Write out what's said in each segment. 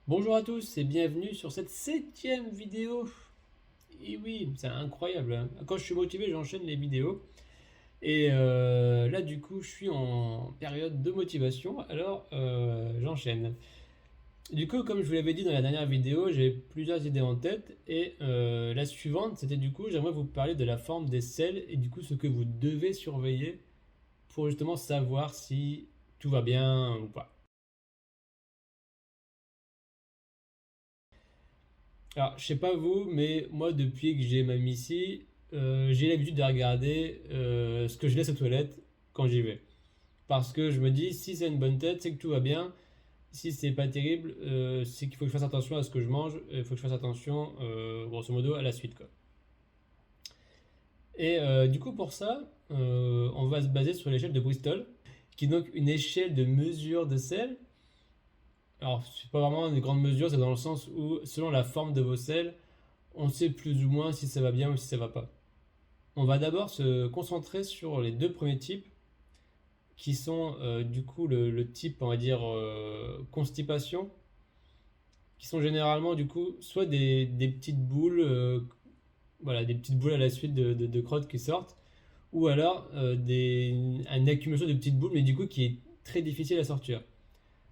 Bonjour à tous et bienvenue sur cette 7e vidéo. Et oui, c'est incroyable, hein. Quand je suis motivé, j'enchaîne les vidéos. Et là, du coup, je suis en période de motivation, alors j'enchaîne. Du coup, comme je vous l'avais dit dans la dernière vidéo, j'ai plusieurs idées en tête. Et la suivante, c'était du coup, j'aimerais vous parler de la forme des selles et du coup, ce que vous devez surveiller pour justement savoir si tout va bien ou pas. Alors, je sais pas vous, mais moi, depuis que j'ai ma Missy, j'ai l'habitude de regarder ce que je laisse aux toilettes quand j'y vais. Parce que je me dis, si c'est une bonne tête, c'est que tout va bien. Si c'est pas terrible, c'est qu'il faut que je fasse attention à ce que je mange. Il faut que je fasse attention, grosso modo, à la suite, quoi. Et du coup, pour ça, on va se baser sur l'échelle de Bristol, qui est donc une échelle de mesure de sel. Alors, c'est pas vraiment une grande mesure, c'est dans le sens où, selon la forme de vos selles, on sait plus ou moins si ça va bien ou si ça va pas. On va d'abord se concentrer sur les deux premiers types, qui sont du coup le type, on va dire, constipation, qui sont généralement du coup soit des petites boules, voilà, des petites boules à la suite de crottes qui sortent, ou alors une accumulation de petites boules, mais du coup qui est très difficile à sortir.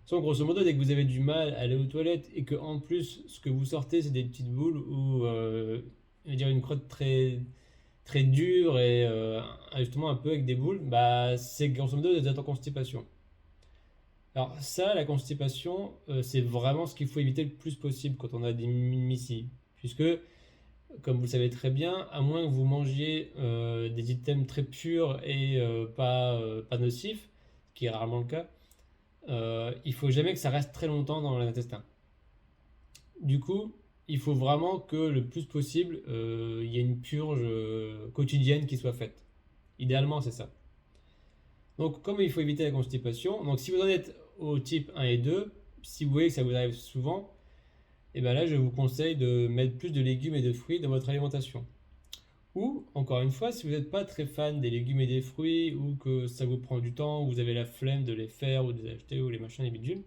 Sans grosso modo, dès que vous avez du mal à aller aux toilettes et que en plus ce que vous sortez c'est des petites boules ou on va dire une crotte très dure et justement un peu avec des boules, bah c'est grosso modo des êtes en constipation. Alors ça, la constipation, c'est vraiment ce qu'il faut éviter le plus possible quand on a des mimicies. Puisque, comme vous le savez très bien, à moins que vous mangiez des items très purs et pas nocifs, ce qui est rarement le cas, il faut jamais que ça reste très longtemps dans l'intestin. Du coup, il faut vraiment que le plus possible, il y ait une purge quotidienne qui soit faite. Idéalement, c'est ça. Donc, comme il faut éviter la constipation, donc si vous en êtes au type 1 et 2, si vous voyez que ça vous arrive souvent, et bien là, je vous conseille de mettre plus de légumes et de fruits dans votre alimentation. Ou, encore une fois, si vous n'êtes pas très fan des légumes et des fruits, ou que ça vous prend du temps, ou vous avez la flemme de les faire, ou de les acheter, ou les machins, les bidules,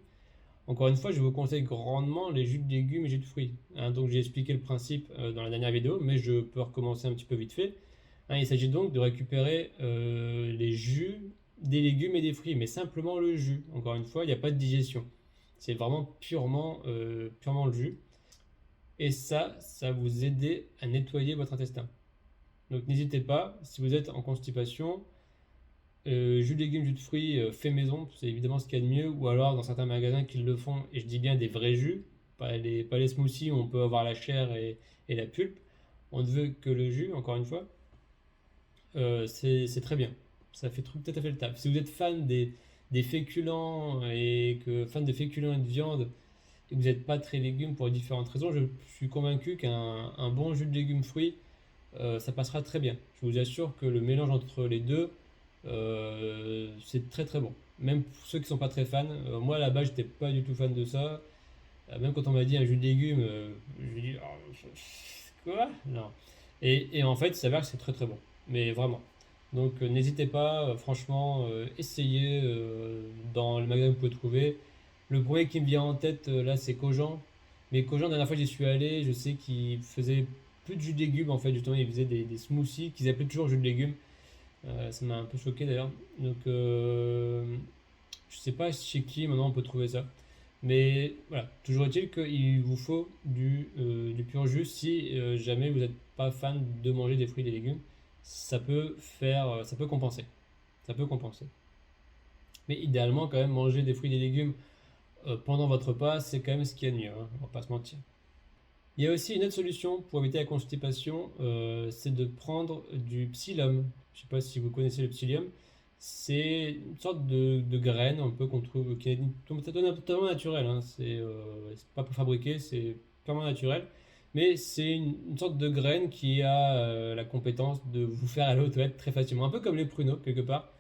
encore une fois, je vous conseille grandement les jus de légumes et jus de fruits. Hein, donc, j'ai expliqué le principe dans la dernière vidéo, mais je peux recommencer un petit peu vite fait. Hein, il s'agit donc de récupérer les jus des légumes et des fruits, mais simplement le jus. Encore une fois, il n'y a pas de digestion. C'est vraiment purement le jus. Et ça vous aider à nettoyer votre intestin. Donc n'hésitez pas, si vous êtes en constipation, jus de légumes, jus de fruits fait maison, c'est évidemment ce qu'il y a de mieux. Ou alors dans certains magasins qui le font, et je dis bien des vrais jus, pas les smoothies où on peut avoir la chair et la pulpe. On ne veut que le jus, encore une fois. C'est très bien. Ça fait tout à fait le taf. Si vous êtes fan des féculents fan de féculents et de viande et que vous n'êtes pas très légumes pour différentes raisons, je suis convaincu qu'un bon jus de légumes fruits, ça passera très bien. Je vous assure que le mélange entre les deux, c'est très très bon. Même pour ceux qui sont pas très fans, moi à la base j'étais pas du tout fan de ça. Même quand on m'a dit un jus de légumes, je lui ai dit oh, quoi? Non. Et en fait, il s'avère que c'est très très bon. Mais vraiment. Donc n'hésitez pas, franchement, essayez dans le magasin que vous pouvez trouver. Le premier qui me vient en tête là, c'est Cogent. Mais Cogent, la dernière fois que j'y suis allé, je sais qu'il faisait plus de jus de légumes en fait. Justement, il faisait des smoothies qu'ils appelaient toujours jus de légumes. Ça m'a un peu choqué d'ailleurs. Donc je sais pas chez qui maintenant on peut trouver ça. Mais voilà, toujours est-il qu'il vous faut du pur jus si jamais vous n'êtes pas fan de manger des fruits et des légumes. Ça peut compenser. Ça peut compenser. Mais idéalement, quand même, manger des fruits et des légumes pendant votre repas, c'est quand même ce qu'il y a de mieux, hein, on va pas se mentir. Il y a aussi une autre solution pour éviter la constipation, c'est de prendre du psyllium. Je ne sais pas si vous connaissez le psyllium. C'est une sorte de graine un peu qu'on trouve qui est totalement naturelle. Hein. C'est pas pour fabriquer, c'est purement naturel. Mais c'est une sorte de graine qui a la compétence de vous faire aller aux toilettes très facilement. Un peu comme les pruneaux, quelque part.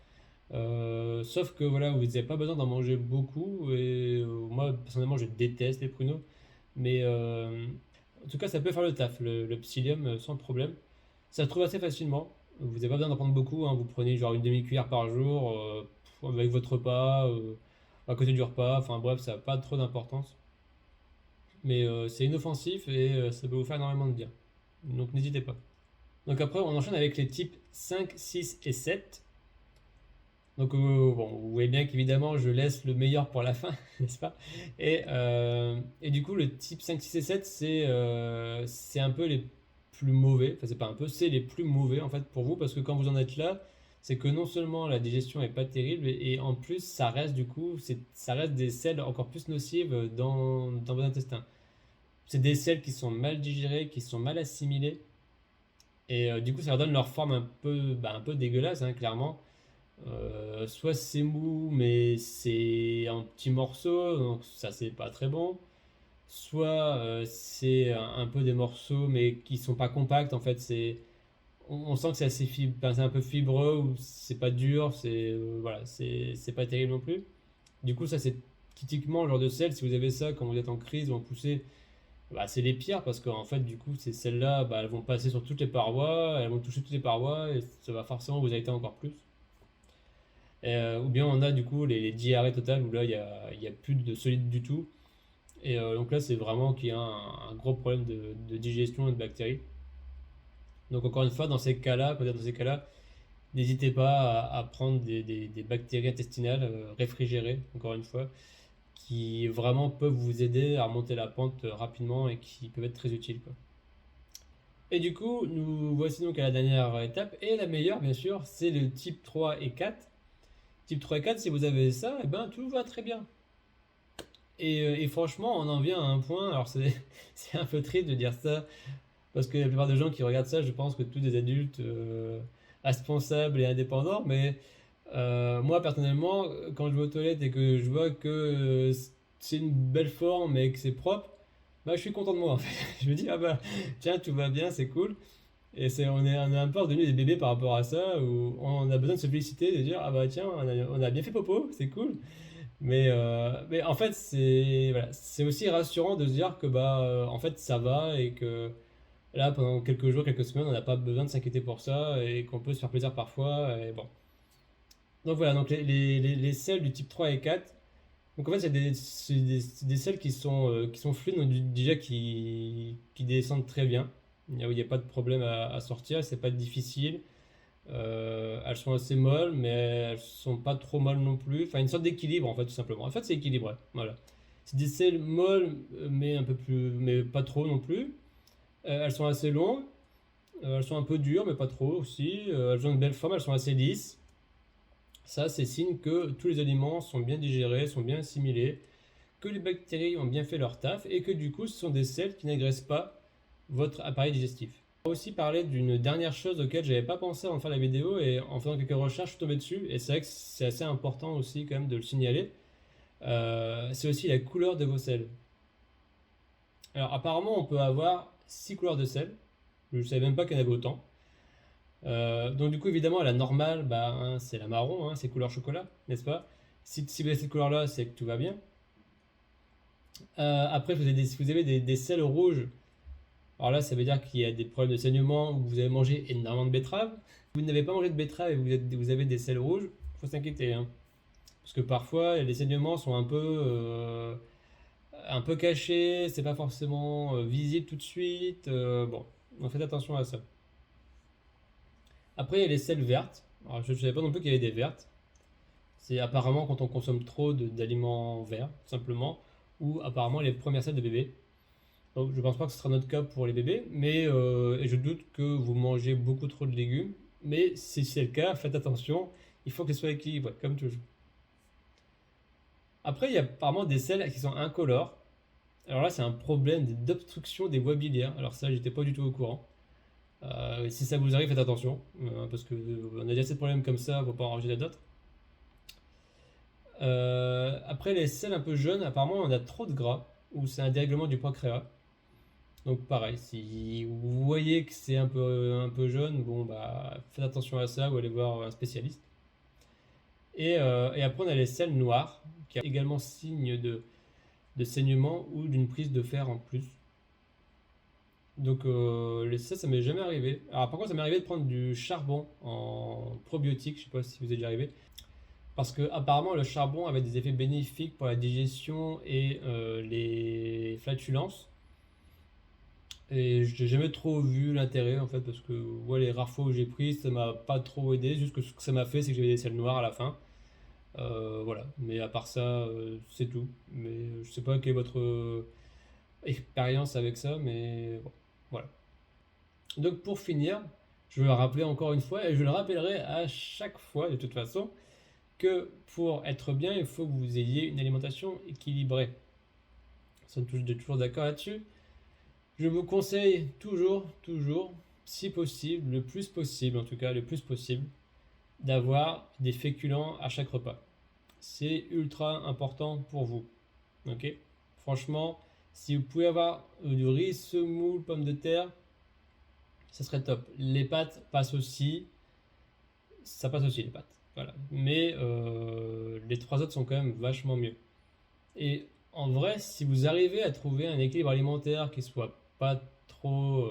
Sauf que voilà, vous n'avez pas besoin d'en manger beaucoup. Et moi, personnellement, je déteste les pruneaux. Mais en tout cas, ça peut faire le taf, le psyllium, sans problème. Ça se trouve assez facilement. Vous n'avez pas besoin d'en prendre beaucoup, hein. Vous prenez genre une demi-cuillère par jour avec votre repas, à côté du repas. Enfin bref, ça n'a pas trop d'importance. mais c'est inoffensif et ça peut vous faire énormément de bien. Donc n'hésitez pas. Donc après, on enchaîne avec les types 5, 6 et 7. Donc bon, vous voyez bien qu'évidemment, je laisse le meilleur pour la fin, n'est-ce pas? Et du coup, le type 5, 6 et 7, c'est un peu les plus mauvais. Enfin, c'est pas un peu, c'est les plus mauvais en fait pour vous, parce que quand vous en êtes là, c'est que non seulement la digestion est pas terrible, et en plus, ça reste du coup, ça reste des selles encore plus nocives dans vos intestins. C'est des selles qui sont mal digérées, qui sont mal assimilées, et du coup, ça leur donne leur forme un peu dégueulasse, hein, clairement. Soit c'est mou, mais c'est en petits morceaux, donc ça c'est pas très bon. Soit c'est un peu des morceaux, mais qui sont pas compacts. En fait, on sent que c'est enfin, c'est un peu fibreux ou c'est pas dur. Voilà, c'est pas terrible non plus. Du coup, ça c'est typiquement le genre de sel. Si vous avez ça quand vous êtes en crise ou en poussée, bah, c'est les pires parce qu'en fait, du coup, ces celles-là, bah, elles vont passer sur toutes les parois, elles vont toucher toutes les parois et ça va forcément vous irriter encore plus. Ou bien on a du coup les diarrhées totales où là il y a plus de solide du tout. Donc là c'est vraiment qu'il y a un gros problème de digestion et de bactéries. Donc encore une fois, dans ces cas-là, peut-être dans ces cas-là, n'hésitez pas à prendre des bactéries intestinales réfrigérées, encore une fois, qui vraiment peuvent vous aider à remonter la pente rapidement et qui peuvent être très utiles, quoi. Et du coup, nous voici donc à la dernière étape, et la meilleure bien sûr, c'est le type 3 et 4. Type 3 et 4, si vous avez ça, eh ben, tout va très bien. Et franchement, on en vient à un point, alors c'est c'est un peu triste de dire ça, parce que la plupart des gens qui regardent ça, je pense que tous des adultes responsables et indépendants, mais moi personnellement, quand je vais aux toilettes et que je vois que c'est une belle forme et que c'est propre, bah je suis content de moi en fait. Je me dis, ah bah tiens, tout va bien, c'est cool. Et on est un peu devenus des bébés par rapport à ça, où on a besoin de se féliciter, de dire, ah bah tiens, on a bien fait popo, c'est cool. Mais en fait, c'est aussi rassurant de se dire que bah, en fait, ça va et que là, pendant quelques jours, quelques semaines, on n'a pas besoin de s'inquiéter pour ça et qu'on peut se faire plaisir parfois. Et bon. Donc voilà, donc les selles du type 3 et 4. Donc en fait, c'est des selles qui sont fluides, donc déjà qui descendent très bien. Il n'y a pas de problème à sortir, c'est pas difficile. Elles sont assez molles, mais elles sont pas trop molles non plus. Enfin, une sorte d'équilibre en fait, tout simplement. En fait, c'est équilibré. Voilà. C'est des selles molles, mais un peu plus, mais pas trop non plus. Elles sont assez longues. Elles sont un peu dures, mais pas trop aussi. Elles ont une belle forme. Elles sont assez lisses. Ça, c'est signe que tous les aliments sont bien digérés, sont bien assimilés, que les bactéries ont bien fait leur taf et que du coup, ce sont des selles qui n'agressent pas votre appareil digestif. On va aussi parler d'une dernière chose auquel j'avais pas pensé avant de faire la vidéo et en faisant quelques recherches, je suis tombé dessus et c'est vrai que c'est assez important aussi quand même de le signaler. C'est aussi la couleur de vos selles. Alors apparemment on peut avoir 6 couleurs de sel. Je ne savais même pas qu'il y en avait autant. Donc du coup évidemment la normale, bah, hein, c'est la marron, hein, c'est couleur chocolat, n'est-ce pas? Si vous avez cette couleur là, c'est que tout va bien. Après si vous avez des sels rouges, alors là, ça veut dire qu'il y a des problèmes de saignement ou que vous avez mangé énormément de betterave. Si vous n'avez pas mangé de betterave et vous avez des selles rouges, il faut s'inquiéter, hein. Parce que parfois, les saignements sont un peu cachés, c'est pas forcément visible tout de suite. Bon, donc faites attention à ça. Après, il y a les selles vertes. Alors, je ne savais pas non plus qu'il y avait des vertes. C'est apparemment quand on consomme trop d'aliments verts, tout simplement, ou apparemment les premières selles de bébé. Donc, je pense pas que ce sera notre cas pour les bébés, mais et je doute que vous mangez beaucoup trop de légumes. Mais si c'est le cas, faites attention, il faut que ce soit équilibré, comme toujours. Après, il y a apparemment des selles qui sont incolores. Alors là, c'est un problème d'obstruction des voies biliaires. Alors ça, j'étais pas du tout au courant. Si ça vous arrive, faites attention, parce que on a déjà assez de problèmes comme ça, faut pas en rajouter d'autres. Après, les selles un peu jeunes, apparemment, on a trop de gras, ou c'est un dérèglement du pancréas. Donc pareil, si vous voyez que c'est un peu jaune, bon bah faites attention à ça ou allez voir un spécialiste. Et après on a les selles noires, qui a également signe de saignement ou d'une prise de fer en plus. Donc ça m'est jamais arrivé. Alors par contre ça m'est arrivé de prendre du charbon en probiotique, je sais pas si vous êtes déjà arrivé. parce que apparemment le charbon avait des effets bénéfiques pour la digestion et les flatulences. Et j'ai jamais trop vu l'intérêt en fait, parce que ouais, les rares fois où j'ai pris, ça m'a pas trop aidé. Juste que ce que ça m'a fait, c'est que j'avais des selles noires à la fin. Voilà, mais à part ça, c'est tout. Mais je sais pas quelle est votre expérience avec ça, mais bon, voilà. Donc pour finir, je veux le rappeler encore une fois, et je le rappellerai à chaque fois de toute façon, que pour être bien, il faut que vous ayez une alimentation équilibrée. Nous sommes toujours d'accord là-dessus. Je vous conseille toujours, si possible, le plus possible, en tout cas le plus possible, d'avoir des féculents à chaque repas. C'est ultra important pour vous. Ok? Franchement, si vous pouvez avoir du riz, semoule, pommes de terre, ça serait top. Les pâtes passent aussi. Ça passe aussi les pâtes. Voilà. Mais les trois autres sont quand même vachement mieux. Et en vrai, si vous arrivez à trouver un équilibre alimentaire qui soit pas trop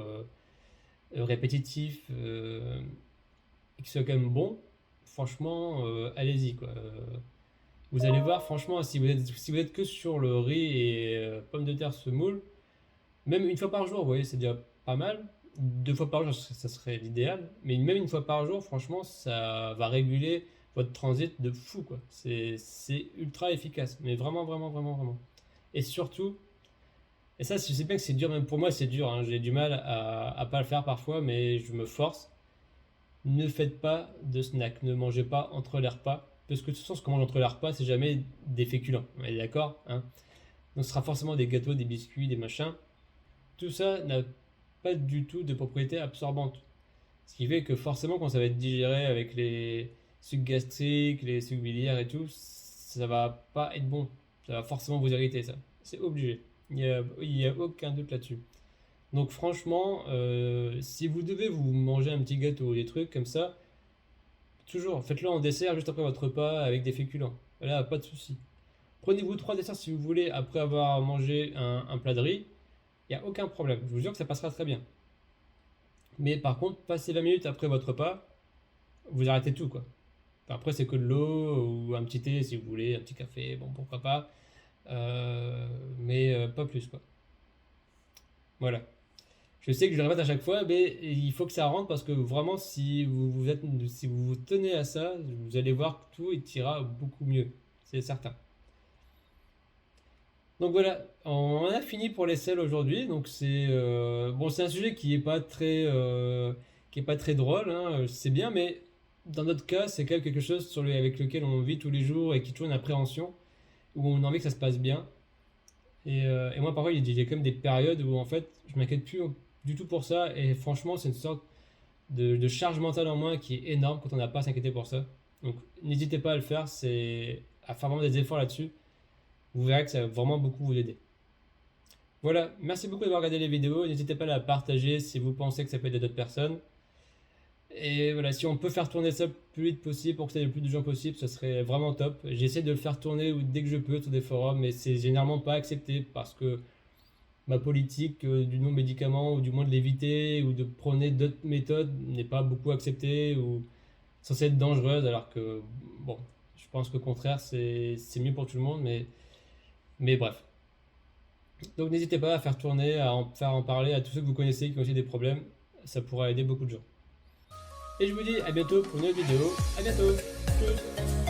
répétitif et qui soit quand même bon, franchement, allez-y quoi. Vous allez voir, franchement, si vous êtes que sur le riz et pommes de terre semoule, même une fois par jour, vous voyez, c'est déjà pas mal. Deux fois par jour, ça serait l'idéal. Mais même une fois par jour, franchement, ça va réguler votre transit de fou, quoi. C'est ultra efficace. Mais vraiment. Et surtout, et ça, je sais bien que c'est dur, même pour moi, c'est dur, hein. J'ai du mal à pas le faire parfois, mais je me force. Ne faites pas de snack. Ne mangez pas entre les repas. Parce que de toute façon, ce qu'on mange entre les repas, c'est jamais des féculents. On est d'accord, hein? Donc, ce sera forcément des gâteaux, des biscuits, des machins. Tout ça n'a pas du tout de propriété absorbante. Ce qui fait que forcément, quand ça va être digéré avec les sucs gastriques, les sucs biliaires et tout, ça va pas être bon. Ça va forcément vous irriter, ça. C'est obligé. Il y a aucun doute là-dessus. Donc franchement, si vous devez vous manger un petit gâteau ou des trucs comme ça, toujours, faites-le en dessert juste après votre repas avec des féculents. Là, pas de souci. Prenez-vous 3 desserts si vous voulez après avoir mangé un plat de riz. Il n'y a aucun problème. Je vous jure que ça passera très bien. Mais par contre, passez 20 minutes après votre repas, vous arrêtez tout quoi. Enfin, après, c'est que de l'eau ou un petit thé si vous voulez, un petit café, bon, pourquoi pas. Mais pas plus quoi. Voilà. Je sais que je le répète à chaque fois, mais il faut que ça rentre parce que vraiment, si vous vous tenez à ça, vous allez voir que tout ira beaucoup mieux. C'est certain. Donc voilà, on a fini pour les selles aujourd'hui. Donc c'est bon, c'est un sujet qui est pas très drôle, hein, c'est bien, mais dans notre cas, c'est quand même quelque chose avec lequel on vit tous les jours et qui est toujours une appréhension où on a envie que ça se passe bien. Et moi, parfois, il y a quand même des périodes où en fait, je m'inquiète plus du tout pour ça. Et franchement, c'est une sorte de charge mentale en moins qui est énorme quand on n'a pas à s'inquiéter pour ça. Donc n'hésitez pas à le faire, c'est à faire vraiment des efforts là-dessus. Vous verrez que ça va vraiment beaucoup vous aider. Voilà, merci beaucoup d'avoir regardé les vidéos. N'hésitez pas à la partager si vous pensez que ça peut aider d'autres personnes. Et voilà, si on peut faire tourner ça le plus vite possible pour que ça ait le plus de gens possible, ce serait vraiment top. J'essaie de le faire tourner dès que je peux sur des forums, mais c'est généralement pas accepté parce que ma politique du non-médicament, ou du moins de l'éviter, ou de prôner d'autres méthodes, n'est pas beaucoup acceptée ou censée être dangereuse, alors que, bon, je pense qu'au contraire, c'est mieux pour tout le monde, mais bref. Donc n'hésitez pas à faire tourner, faire en parler à tous ceux que vous connaissez qui ont aussi des problèmes, ça pourra aider beaucoup de gens. Et je vous dis à bientôt pour une autre vidéo. À bientôt. Tchuss.